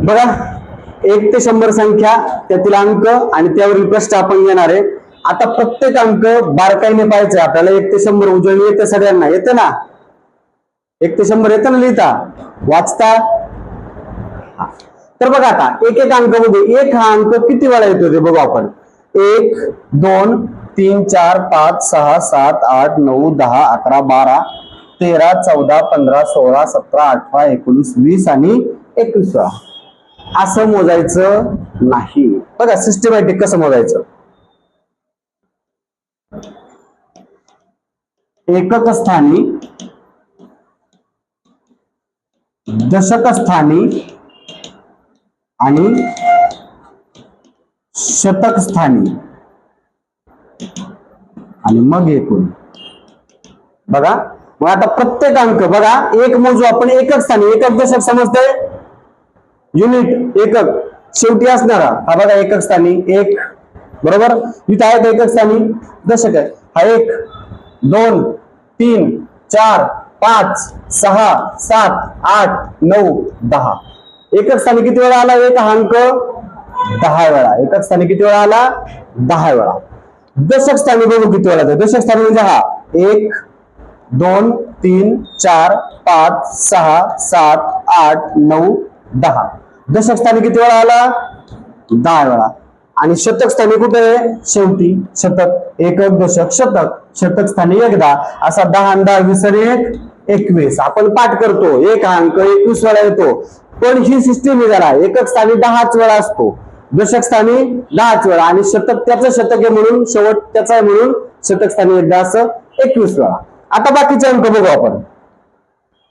बघा 1 ते 100 संख्या, त्यातील अंक आणि त्यावरील प्रश्न आपण घेणार आहे. आता प्रत्येक अंक बारकाईने पाहायचे आपल्याला. 1 ते 100 उजळणी येते सगळ्यांना, येते ना? 1 ते 100 येतं ना लिहिता वाचता? तर बघा आता एक एक अंक बघू. एक हा अंक किती वेळा येतो ते बघू आपण. 1 2 3 4 5 6 7 8 9 10 11 12 13 14 15 16 17 18 19 20 आणि 21 वेळा. असं मोजायचं नाही. बघा सिस्टमॅटिक कसं मोजायचं. एकक स्थानी, दशक स्थानी आणि शतक स्थानी आणि मग एकूण. बघा मग आता प्रत्येक अंक बघा एक मोजू आपण. एकक स्थानी, एकक दशक समजतंय? युनिट एकक शेवटी असणारा हा बघा एकक स्थानी 1 बरोबर. इथं आहे का एकक स्थानी? दशक आहे हा 1 2 3 4 5 6 7 8 9 10. एकक स्थानी किती वेळा आला एक हा अंक? 10 वेळा. एकक स्थानी किती वेळा आला? 10 वेळा. दशक स्थानी बघू किती वेळा. दशक स्थानी म्हणजे हा 1 2 3 4 5 6 7 8 9 10. दशक स्थानी किती वेळा आला? 10 वेळा. आणि शतक स्थानी कुठे आहे? शेवटी शतक. एकक दशक शतक. शतक स्थानी एकदा. असा 10 आणि 10 20 आणि 1 21. आपण पाठ करतो एक अंक 21 वेळा येतो. पण ही सिस्टीम जरा एकक स्थानी 10च वेळा असतो, दशक स्थानी 10च वेळा आणि शतक त्याचं शतक आहे म्हणून शेवट त्याचा आहे म्हणून शतक स्थानी एकदा असं 21 वेळा. आता बाकीचे अंक बघू आपण.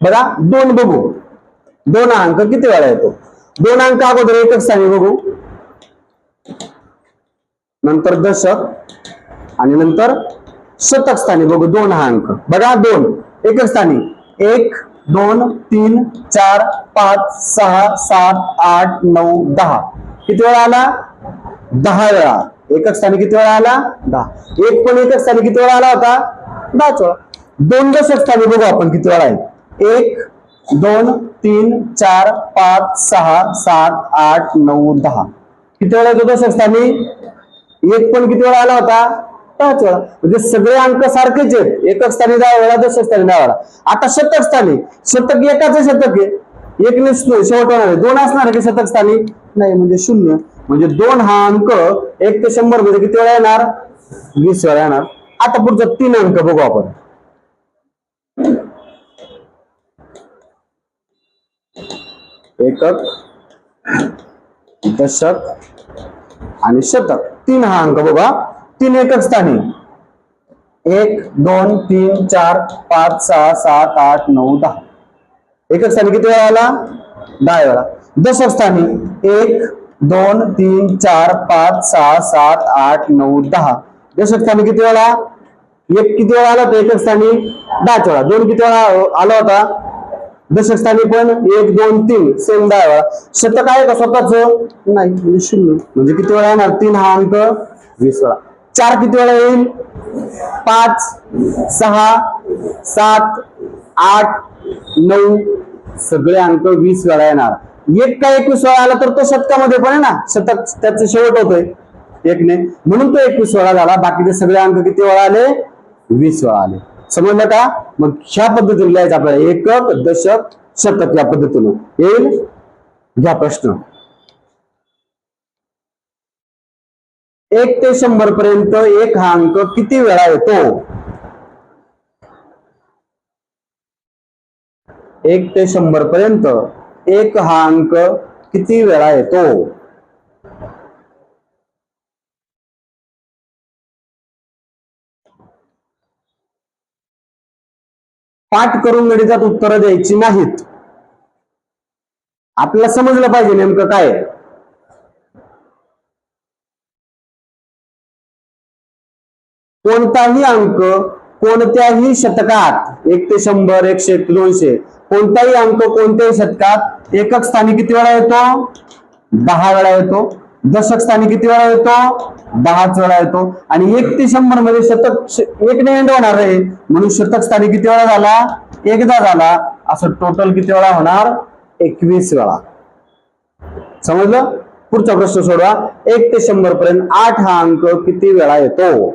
बघा 2 बघू. 2 अंक किती वेळा येतो? 2 अंक अगोदर एकक स्थानी बघू, नंतर दशक आणि नंतर शतक स्थानी बघू. 2 हा अंक बघा. 2 एकक स्थानी 1 2 3 4 5 6 7 8 9 10. किती वेळा आला? 10 वेळा. एकक स्थानी किती वेळा आला? 10. एक पण एकक स्थानी किती वेळा आला होता? 10 वेळा. 2 दशक स्थानी बघू आपण किती वेळा आहे. 1 2 3 4 5 6 7 8 9 10. किती वेळा येतो दशक स्थानी? एक पण किती वेळा आला होता? 10 वेळा. म्हणजे सगळे अंक सारखेच आहेत. एकक स्थानी 10 वेळा, दशक स्थानी 10 वेळा. आता शतक स्थानी, शतक एकाच शतक आहे, एक नसतो शेवट होणार आहे. 2 असणार आहे की शतक स्थानी? नाही, म्हणजे 0. म्हणजे 2 हा अंक 1 ते 100 मध्ये किती वेळा येणार? 20 वेळा येणार. आता पुढचा 3 अंक बघू आपण. एकक दशक आणि शतक. 3 हा अंक बघा. 3 एकक स्थानी 1 2 3 4 5 6 7 8 9 10. एकक स्थानी किती वेळा आला? 10 वेळा. दशक स्थानी 1 2 3 4 5 6 7 8 9 10. दशक स्थानी किती वेळा? एक किती वेळा आला होता? एकक स्थानी 10 वेळा. 2 किती वेळा आला होता? दशक स्थानी पण 1 2 3 सेम 10 वेळा. शतक आहे का स्वतःच? नाही, म्हणजे 0. म्हणजे किती वेळा येणार? 3 हा अंक 20 वेळा. 4 किती वेळा येईल? 5 6 7 8 9. सगळे अंक 20 वेळा येणार. एक का 21 वेळा आला तर तो शतकामध्ये पण आहे ना, शतक त्याचं शेवट होतोय एकने, म्हणून तो 21 वेळा झाला. बाकीचे सगळे अंक किती वेळा आले? 20 वेळा आले. समजलं का? मग ह्या पद्धतीने लिहायचं आपल्याला. एकक दशक शतक या पद्धतीने येईल. घ्या प्रश्न. 1 ते 100 पर्यंत एक हा अंक किती वेळा येतो? 1 ते 100 पर्यंत एक हा अंक किती वेळा येतो? पाठ करून गणितात उत्तर द्यायची नाहीत. आपल्याला समजलं पाहिजे नेमकं काय. कोणताही अंक कोणत्याही शतकात 1 ते 100 100 200 कोणताही अंक कोणत्याही शतकात एकक स्थानी किती वेळा येतो? 10 वेळा येतो. दशक स्थानी किती वेळा येतो? 10च वेळा येतो. आणि 1 ते 100 मध्ये शतक एक ने एंड होणार आहे म्हणून शतक स्थानी किती वेळा झाला? एकदा झाला. असं टोटल किती वेळा होणार? 21 वेळा. समजलं? पुढचा प्रश्न सोडवा. 1 ते 100 पर्यंत 8 हा अंक किती वेळा येतो?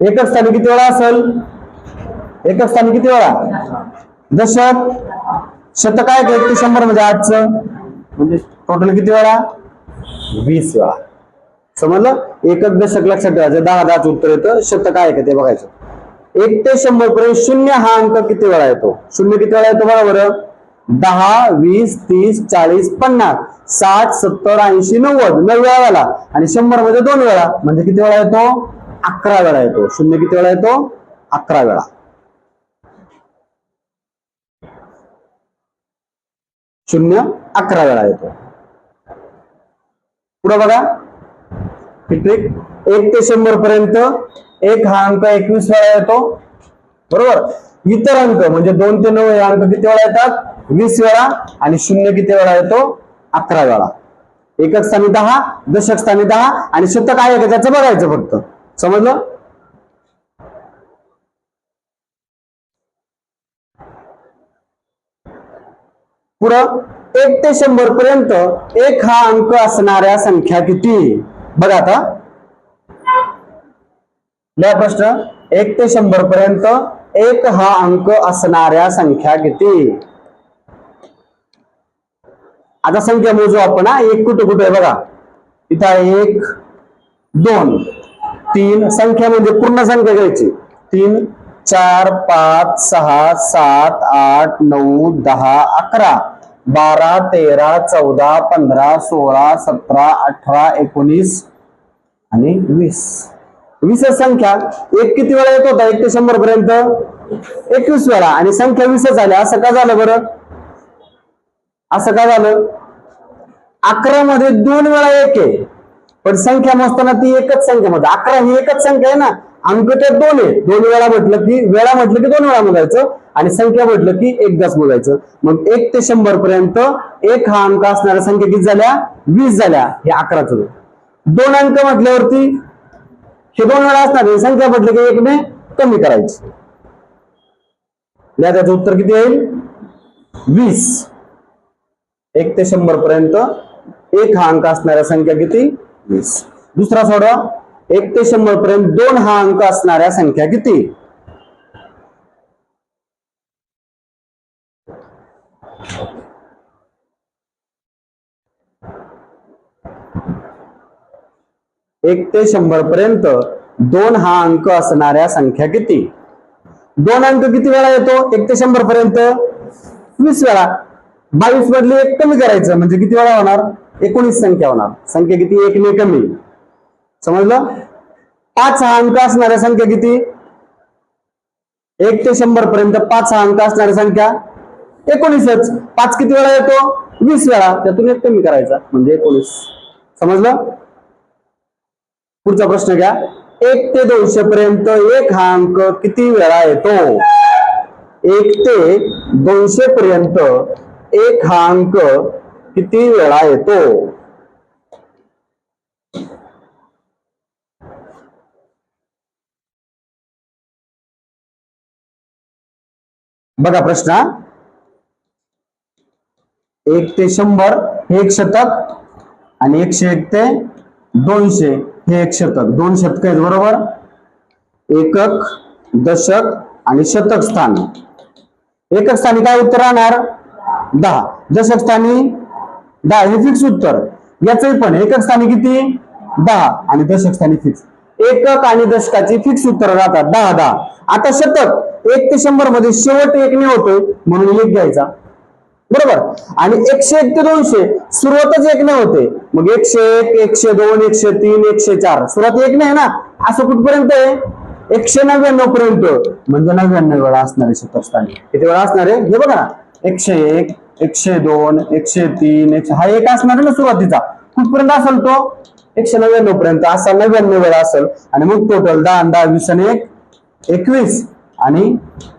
एकक स्थानी किती वेळा असेल? एकक स्थानी किती वेळा? दशक. शतक काय? 1 ते 100 म्हणजे 8च, म्हणजे टोटल किती वेळा? 20 वेळा. समजलं? एकक दशक लक्षात ठेवायचं. 10 उत्तर येतं. शतक आहे का ते बघायचं. 1 ते 100 पर्यंत 0 हा अंक किती वेळा येतो? 0 किती वेळा येतो बघा बरं? 10, 20, 30, 40, 50, 60, 70, 80, 90 9 वेळा झाला. आणि 100 मध्ये 2 वेळा म्हणजे किती वेळा येतो? 11 वेळा येतो. 0 किती वेळा येतो? 11 वेळा. 0 11 वेळा येतो. पुढे बघा. 1 ते 100 पर्यंत 1 हा अंक 21 वेळा येतो. बरोबर. इतर अंक म्हणजे 2 ते 9 हे अंक किती वेळा येतात? 20 वेळा. आणि 0 किती वेळा येतो? 11 वेळा. एकक स्थानी 10, दशक स्थानी 10 आणि शतक आहे का त्याचं बघायचं फक्त. समजलं? पुढं 1 ते 100 पर्यंत 1 हा अंक असणाऱ्या संख्या किती? बघा आता या प्रश्न. 1 ते 100 पर्यंत 1 हा अंक असणाऱ्या संख्या किती? आता संख्या मोजू आपण. एक कुठे कुठे आहे बघा. इथं 1, 2, 3 संख्या म्हणजे पूर्ण संख्या घ्यायची. 3, 4, 5, 6, 7, 8, 9, 10, 11, 12, 13, 14, 15, 16, 17, 18, 19 आणि 20. 20 संख्या. एक किती वेळा येत होता 1 ते 100 पर्यंत? 21 वेळा. आणि संख्या 20 झाल्या. असं का झालं बरं? असं का झालं? 11 मध्ये 2 वेळा 1 आहे, पण संख्या मोजताना ती एकच संख्या मध्ये. 11 ही एकच संख्या आहे ना. अंक तर 2 आहे. 2 वेळा म्हटलं की 2 वेळा मोजायचं आणि संख्या म्हटलं की एकदाच मोजायचं. मग 1 ते 100 पर्यंत 1 हा अंक असणाऱ्या संख्या किती झाल्या? 20 झाल्या. हे 11च. 2 अंक म्हटल्यावरती हे 2 वेळा असणार. संख्या म्हटलं की 1 ने कमी करायची. त्याचं उत्तर किती येईल? 20. 1 ते 100 पर्यंत 1 हा अंक असणाऱ्या संख्या किती? 20. दुसरा सोडवा. 1 ते 100 पर्यंत 2 हा अंक असणाऱ्या संख्या किती? एक ते 100 पर्यंत 2 हा अंक असणाऱ्या संख्या किती? 2 अंक किती वेळा येतो 1 ते 100 पर्यंत? 20 वेळा. 22 मधले 1 कमी करायचं म्हणजे किती वेळा होणार? 19 संख्या होणार. संख्या किती? 1 ने कमी. समजलं? 5 हा अंक असणाऱ्या संख्या किती? 1 ते 100 पर्यंत 5 हा अंक असणाऱ्या संख्या 19च. 5 किती वेळा येतो? 20 वेळा. त्यातून 1 कमी करायचा म्हणजे 19. समजलं? पुढचा प्रश्न घ्या. 1 ते 200 पर्यंत 1 हा अंक किती वेळा येतो? 1 ते 200 पर्यंत 1 हा अंक किती वेळा येतो? बघा प्रश्न. 1 ते 100 हे एक शतक आणि 101 ते 200 हे एक शतक. 2 शतक आहेत बरोबर. एकक, दशक आणि शतक स्थान. एकक स्थानी काय उत्तर राहणार? 10. दशक स्थानी 10 हे फिक्स उत्तर. याचंही पण एकक स्थानी किती? 10 आणि दशक स्थानी फिक्स. एकक आणि दशकाची फिक्स उत्तर राहतात 10 10. आता शतक 1 ते 100 मध्ये शेवट 1 ने होतोय म्हणून 1 घ्यायचा. बरोबर. आणि 101 ते 200 सुरुवातच 1 ने होते. मग 101, 102, 103, 104 सुरुवात 1 ने आहे ना. असं कुठपर्यंत आहे? 199 पर्यंत म्हणजे 99 वेळा असणारे शतक स्थानी. किती वेळा असणारे हे बघा ना, 101, 102, 103, हा एक असणार आहे ना सुरुवातीचा. कुठपर्यंत असेल तो 199 पर्यंत, असा 99 वेळा असेल. आणि मग टोटल 10, 10, 20 आणि 1, 21 आणि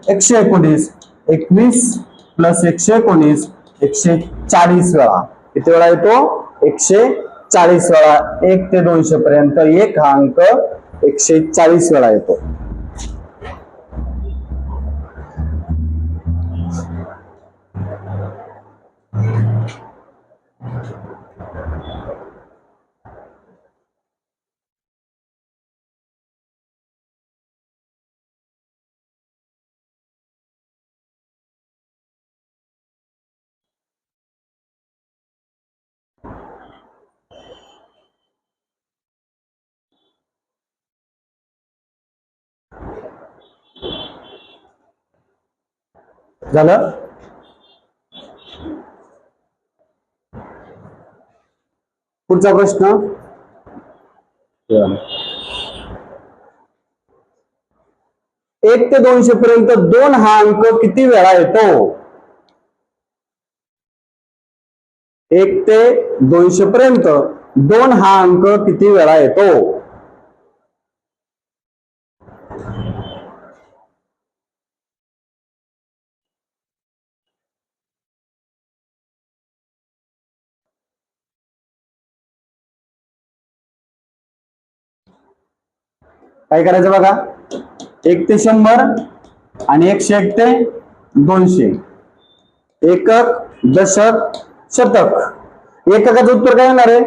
119, 21 प्लस 119, 140 वेळा. किती वेळा येतो? 140 वेळा. 1 ते 200 पर्यंत एक हा अंक 140 वेळा येतो. झालं? पुढचा प्रश्न. 1 ते 200 पर्यंत 2 हा अंक किती वेळा येतो? 1 ते 200 पर्यंत 2 हा अंक किती वेळा येतो? काय करायचं बघा, 1 ते 100 आणि 101 ते 200. एकक, दशक, शतक. एककाचं उत्तर काय येणार आहे?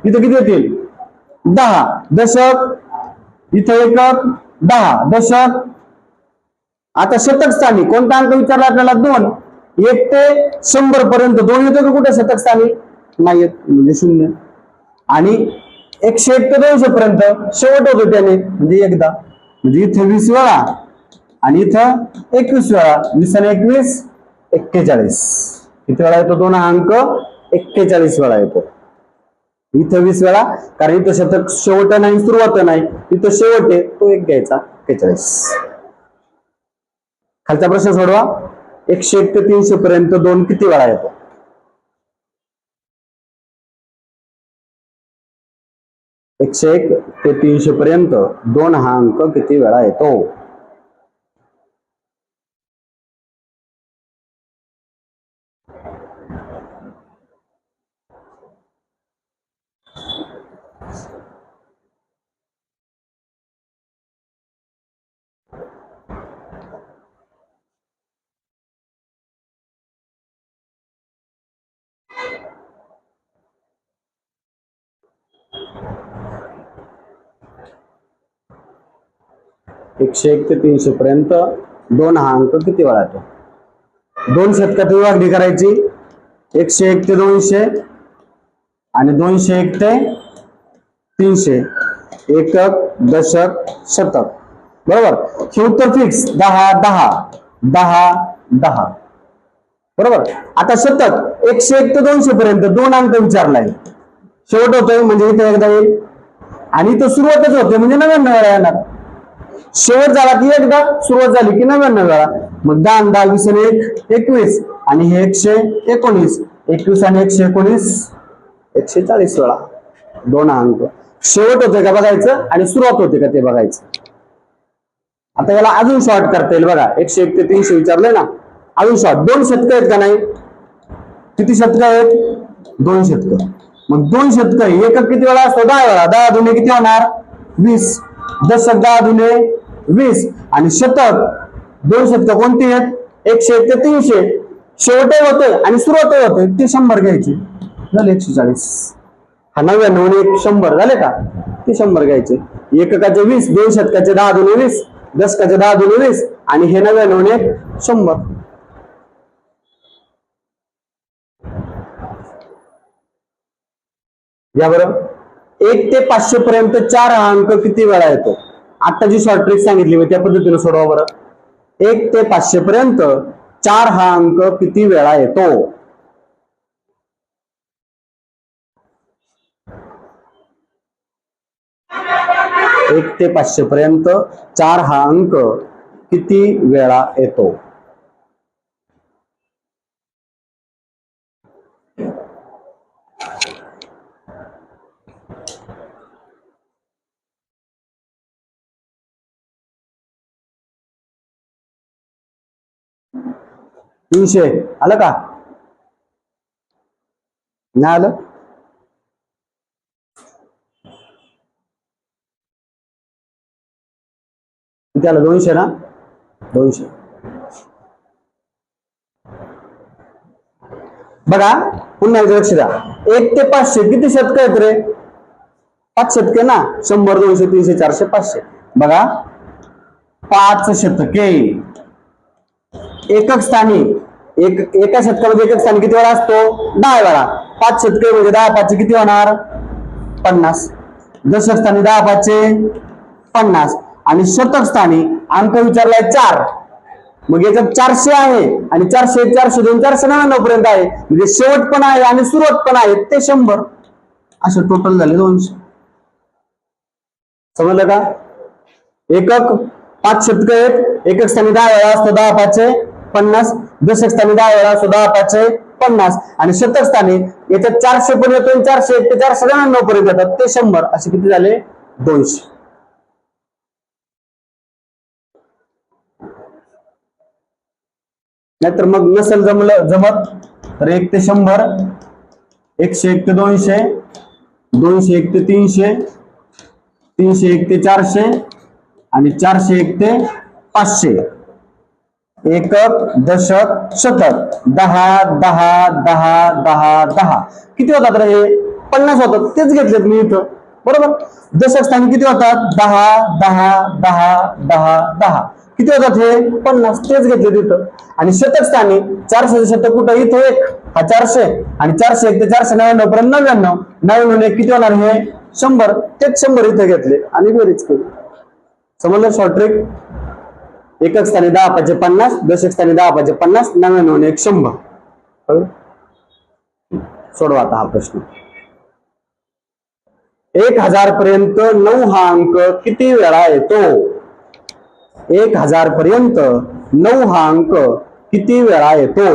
इथं किती येतील? 10. दशक इथं एकक 10 दशक. आता शतक स्थानी कोणता अंक विचारला आपल्याला? 2. 1 ते 100 पर्यंत 2 येतो का कुठे शतक स्थानी? नाही येत, म्हणजे 0. आणि 101 ते 200 पर्यंत शेवट होतो त्याने, म्हणजे एकदा. म्हणजे इथे 20 वेळा आणि इथं 21 वेळा. 20 आणि 21, 41. किती वेळा येतो 2 हा अंक? 41 वेळा येतो. इथं 20 वेळा, कारण इथं शतक शेवट नाही सुरुवात नाही, इथं शेवट आहे, तो एक घ्यायचा. 41. खालचा प्रश्न सोडवा. 101 ते 300 पर्यंत 2 किती वेळा येतो? 101 ते 300 पर्यंत 2 हा अंक किती वेळा येतो? एकशे 1 ते 300 पर्यंत 2 हा अंक किती वेळा येतो? 2 शतकात विभागणी करायची. 101 ते 200 आणि 201 ते 300. एकक, दशक, शतक. बरोबर. हे उत्तर फिक्स. 10, 10, 10, 10. बरोबर. आता शतक 101 ते 200 पर्यंत 2 अंक विचारलाय. शेवट होतोय म्हणजे इथे एकदा येईल आणि इथं सुरुवातच होते म्हणजे 99 वेळा येणार. शेवट झाला की एकदा, सुरुवात झाली की 99 वेळा. मग 10, 10, 20 आणि 1, 21 आणि हे 119. 21 आणि 119, 140 वेळा 2 अंक. शेवट होते का बघायचं आणि सुरुवात होते का ते बघायचं. आता याला अजून शॉर्ट करता येईल बघा. 101 ते 300 विचारलंय ना, अजून शॉर्ट. 2 शतक आहेत का नाही? किती शतक आहेत? 2 शतक. मग 2 शतक एकक किती वेळा असतो? 10 वेळा. 10 दुने किती होणार? 20. दशक 10 दुने 20 आणि शतक 2 शतक कोणती आहेत? 101 ते 300. शेवटही होते आणि सुरुवातही होते, ते 100 घ्यायचे. झाले 140. हा 99 आणि 100 झाले का? ते 100 घ्यायचे. एककाचे 20, 2 शतकाचे 10 दुने 20, दशकाचे 10 दुने 20 आणि हे 99 आणि 100. या बरं. 1 ते 500 पर्यंत 4 हा अंक किती वेळा येतो? आता जी शॉर्ट ट्रिक सांगितली मी त्या पद्धतीने सोडवा बरं. 1 ते 500 पर्यंत 4 हा अंक किती वेळा येतो? 1 ते 500 पर्यंत 4 हा अंक किती वेळा येतो? तीनशे आलं का? नाही आलं? किती आलं? 200 ना? 200. बघा पुन्हा एकदा लक्ष द्या. 1 ते 500 किती शतक आहेत रे? 5 शतके ना. 100, 200, 300, 400, 500. बघा 5 शतके एकक स्थानी. एका शतकामध्ये एकक स्थानी किती वेळा असतो? 10 वेळा. 5 शतके म्हणजे 10 5 किती होणार? 50. दशक स्थानी 10 5 50 आणि शतक स्थानी अंक विचारलाय 4. मग याच्यात 400 आहे आणि 400 402 499 पर्यंत आहे, म्हणजे शेवट पण आहे आणि सुरुवात पण आहे ते 100. असे टोटल झाले 200. समजलं का? एकक 5 शतक आहेत. एकक स्थानी 10 वेळा असतो 10 5 50. दशक स्थानी 10 वेळा असतो 10 5 50 आणि शतक स्थानी याच्यात 400 पण येतो. 401 ते 499 पर्यंत येतात ते 100. असे किती झाले? 200. नाहीतर मग नसेल जमत तर 1 ते 100, 101 ते 200, 201 ते 300, 301 ते 400 आणि 401 ते 500. एकक दशक शतक 10 10 10 10 10 किती होतात रे? 50 होतात. तेच घेतलेत मी इथं, बरोबर. दशक स्थानी किती होतात? 10 10 10 10 10 किती होतात? हे 50. तेच घेतले तिथं. आणि शतक स्थानी 400 शतक कुठं? इथं 1 हा 400 आणि 401 ते 499 पर्यंत 99. 99 किती होणार? हे 100. तेच 100 इथे घेतले आणि बेरीज केली. समजलं शॉर्ट ट्रिक? एकक स्थानी 10 5 50, दशक स्थानी 10 5 50, 99 1 100. सोडवा आता हा प्रश्न. 1000 पर्यंत 9 हा अंक किती वेळा येतो? 1000 पर्यंत 9 हा अंक किती वेळा येतो?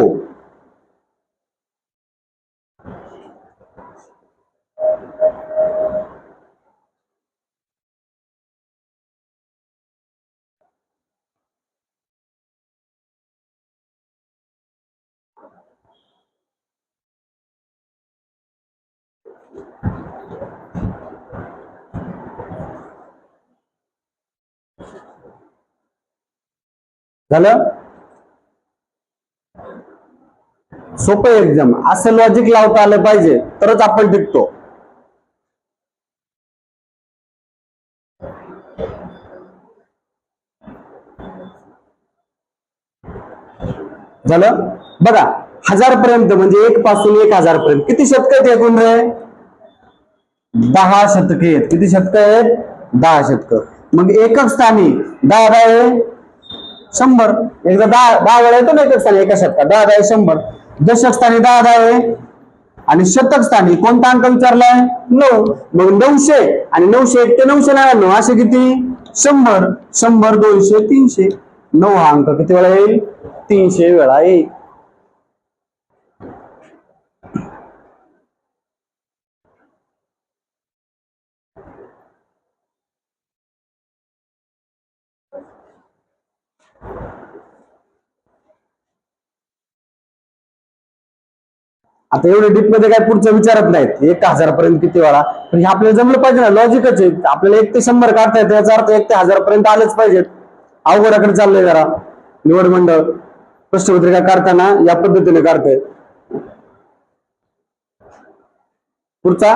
झालं? सोपं एकदम. असं लॉजिक लावता आलं पाहिजे तरच आपण टिकतो. झालं? बघा 1000 पर्यंत म्हणजे 1 पासून 1000 पर्यंत किती शतक आहेत एकूण रे? 10 शतके आहेत. किती शतक आहेत? 10 शतक. मग एकक स्थानी 10 10 100. एकदा 10 वेळा येतो ना एकक स्थानी एका शतकात. 10 10 100. दशक स्थानी 10 10 आणि शतक स्थानी कोणता अंक विचारलाय? 9. मग 900 आणि 901 ते 999 असे किती? 100. 100 200 300. 9 हा अंक किती वेळा येईल? 300 वेळा येईल. आता एवढे डीप मध्ये काय पुढचं विचारत नाहीत. 1000 पर्यंत किती वेळा, पण हे आपल्याला जमलं पाहिजे ना. लॉजिकच आहे. आपल्याला 1 ते 100 काढता येते याचा अर्थ 1 ते 1000 पर्यंत आलेच पाहिजेत. अवघडाकडे चाललंय जरा. निवड मंडळ प्रश्नपत्रिका काढताना या पद्धतीने काढतोय. पुढचा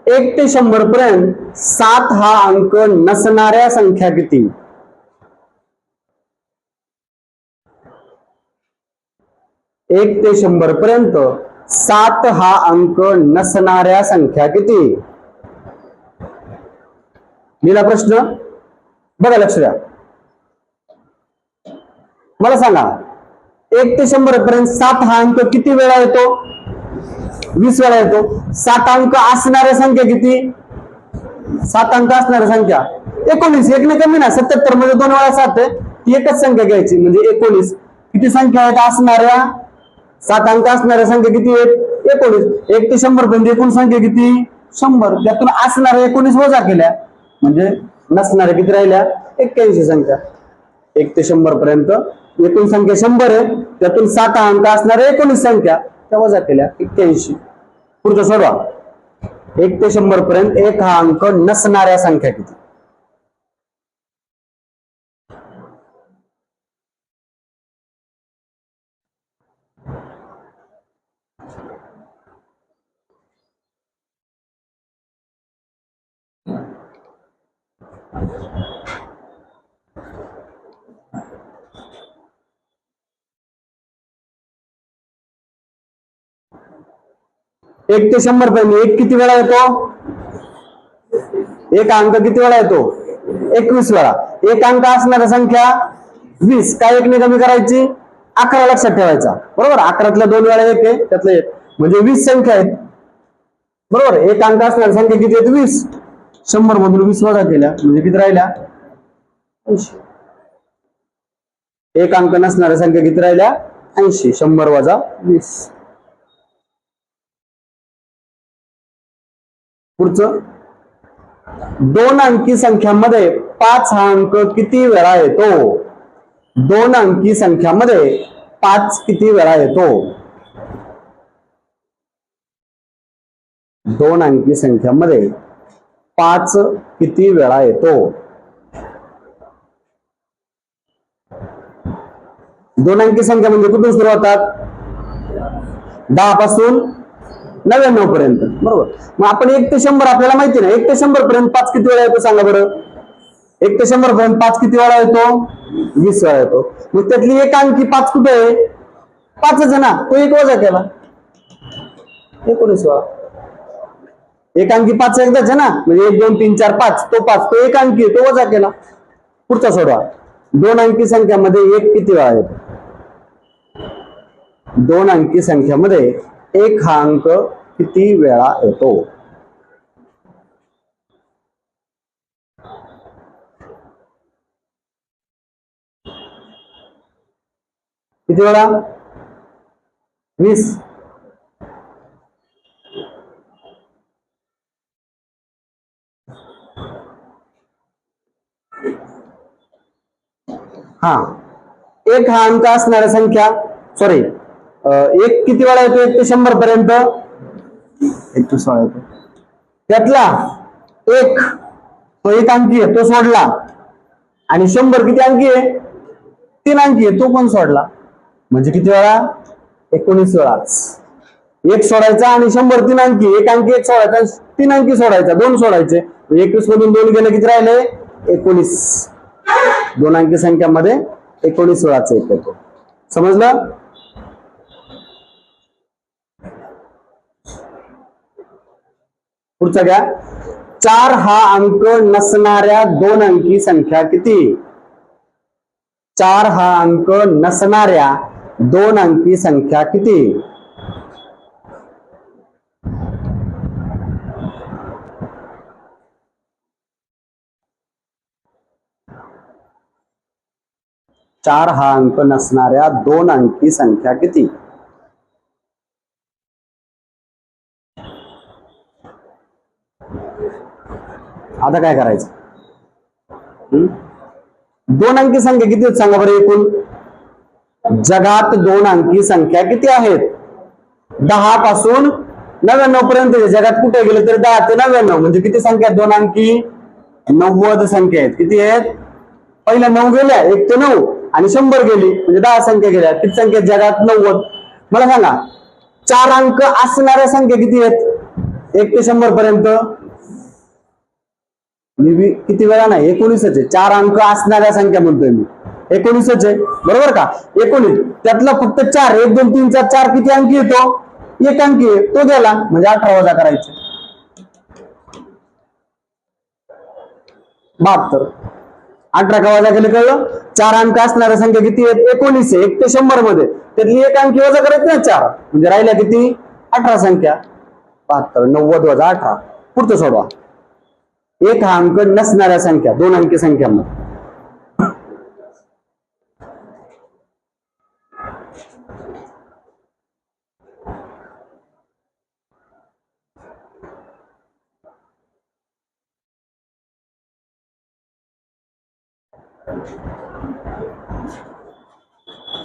1 ते 100 पर्यंत 7 हा अंक नसणाऱ्या संख्या किती? 1 ते 100 पर्यंत 7 हा अंक नसणाऱ्या संख्या किती? लिहिला प्रश्न? बघा लक्ष द्या. मला सांगा 1 ते 100 पर्यंत 7 हा अंक किती वेळा येतो? 20 वेळा येतो. 7 अंक असणाऱ्या संख्या किती? 7 अंक असणाऱ्या संख्या 19, एक ने कमी ना, 77 मध्ये 2 वेळा 7 आहे, ती एकच संख्या घ्यायची म्हणजे 19. किती संख्या आहेत असणाऱ्या? 7 अंक असणाऱ्या संख्या किती आहेत? 19. 1 ते 100 पर्यंत एकूण संख्या किती? 100. त्यातून असणाऱ्या 19 वजा केल्या म्हणजे नसणाऱ्या किती राहिल्या? 81 संख्या. 1 ते 100 पर्यंत एकूण संख्या 100 आहे, त्यातून 7 अंक असणाऱ्या 19 संख्या त्या वजा केल्या 81. पुढचं सोडवा. 1 ते 100 पर्यंत एक हा अंक नसणाऱ्या संख्या किती? एक ते 100 पर्यंत एक किती वेळा येतो? एक अंक किती वेळा येतो? 21 वेळा. एक अंक असणाऱ्या संख्या 20, काय एकने कमी करायची? 11 लक्षात ठेवायचा, बरोबर. 11तल्या 2 वेळा एक आहे, त्यातलं एक म्हणजे 20 संख्या आहेत, बरोबर. एक अंक असणाऱ्या संख्या किती आहेत? 20. 100 मधून 20 वजा केल्या म्हणजे किती राहिल्या? 80. एक अंक नसणाऱ्या संख्या किती राहिल्या? 80. 100 वजा 20. पुढचं, 2 अंकी संख्यामध्ये 5 हा अंक किती वेळा येतो? 2 अंकी संख्यामध्ये 5 किती वेळा येतो? 2 अंकी संख्यामध्ये 5 किती वेळा येतो? 2 अंकी संख्या म्हणजे कुठून सुरू होतात? 10 पासून 99 पर्यंत, बरोबर. मग आपण 1 ते 100 आपल्याला माहिती नाही, 1 ते 100 पर्यंत 5 किती वेळा येतो सांगा बरं? 1 ते 100 पर्यंत 5 किती वेळा येतो? 20 वेळा येतो. मग त्यातली एक अंकी 5 कुठे आहे? 5च आहे ना, तो एक वजा केला 19 वेळा. एक अंकी 5 एकदाच आहे ना, म्हणजे 1 2 3 4 5, तो 5 तो एक अंकी तो वजा केला. पुढचा सोडवा. 2 अंकी संख्यामध्ये एक किती वेळा येतो? 2 अंकी संख्यामध्ये एक हा अंक किती वेळा येतो? किती वेळा? 20. हा, एक हा अंक असणाऱ्या संख्या, सॉरी, एक किती वेळा येतो? 1 ते 100 पर्यंत 21 वेळा येतो. त्यातला एक, तो एक अंकी आहे तो सोडला, आणि 100 किती अंकी आहे? 3 अंकी आहे, तो पण सोडला म्हणजे किती वेळा? 19 वेळाच. एक सोडायचा आणि 100 3 अंकी, एक अंकी एक सोडायचा, 3 अंकी सोडायचा, 2 सोडायचे, 21 मधून 2 गेले किती राहिले? 19. 2 अंकी संख्यामध्ये 19 वेळाच एक येतो. समजलं? पुढचा घ्या. 4 हा अंक नसणाऱ्या 2 अंकी संख्या किती? 4 हा अंक नसणाऱ्या 2 अंकी संख्या किती? चार हा अंक नसणाऱ्या 2 अंकी संख्या किती? आता काय करायचं? 2 अंकी संख्या किती आहेत सांगा बरं एकूण? जगात 2 अंकी संख्या किती आहेत? 10 पासून 99 पर्यंत. जगात कुठे गेले तर 10 ते 99 म्हणजे किती संख्या आहेत 2 अंकी? 90 संख्या आहेत. किती आहेत? पहिल्या 9 गेल्या, 1 ते 9 आणि 100 गेली म्हणजे 10 संख्या गेल्या. किती संख्या आहेत जगात? 90. मला सांगा 4 अंक असणाऱ्या संख्या किती आहेत 1 ते 100 पर्यंत? किती वेळा नाही, 19च आहे. 4 अंक असणाऱ्या संख्या म्हणतोय मी, 19च आहे, बरोबर का? 19 त्यातला फक्त 4, 1 2 3 4, 4 किती अंकी येतो? एक अंकी आहे, तो गेला म्हणजे 18 वजा करायचे 72. 18 का वजा केले कळलं? 4 अंक असणाऱ्या संख्या किती आहेत? 19 आहे. 1 ते 100 मध्ये त्यातली एक अंकी वजा करायची ना 4 म्हणजे राहिल्या किती? 18 संख्या. 72. 90 वजा 18. पुढचं सोडवा. एक हा अंक नसणाऱ्या संख्या, दोन अंकी संख्यामध्ये.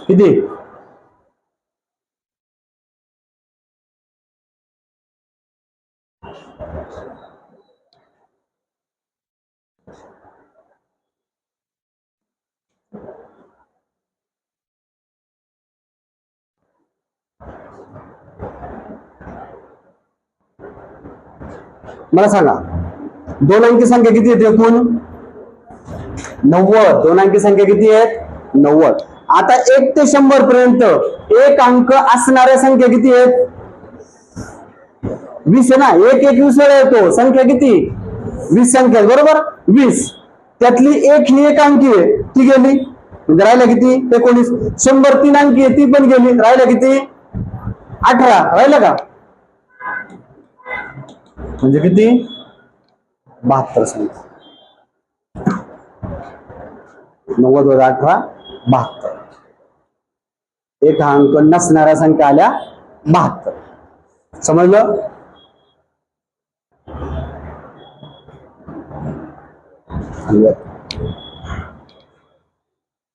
किती? मला सांगा, दोन अंकी संख्या किती येते एकूण? 90. दोन अंकी संख्या किती आहेत? 90. आता 1 ते 100 पर्यंत एक अंक असणाऱ्या संख्या किती आहेत? 20 आहे ना. एक 20 वेळा येतो. संख्या किती? 20 संख्या, बरोबर. 20 त्यातली एक ही एक अंकी आहे, ती गेली, म्हणजे राहिला किती? 19. 100 3 अंकी आहे, ती पण गेली, राहिला किती? 18. राहिलं का? म्हणजे किती? 72 संख्या. 90 + 18 72. एक हा अंक नसणाऱ्या संख्या आल्या 72. समजलं? धन्यवाद.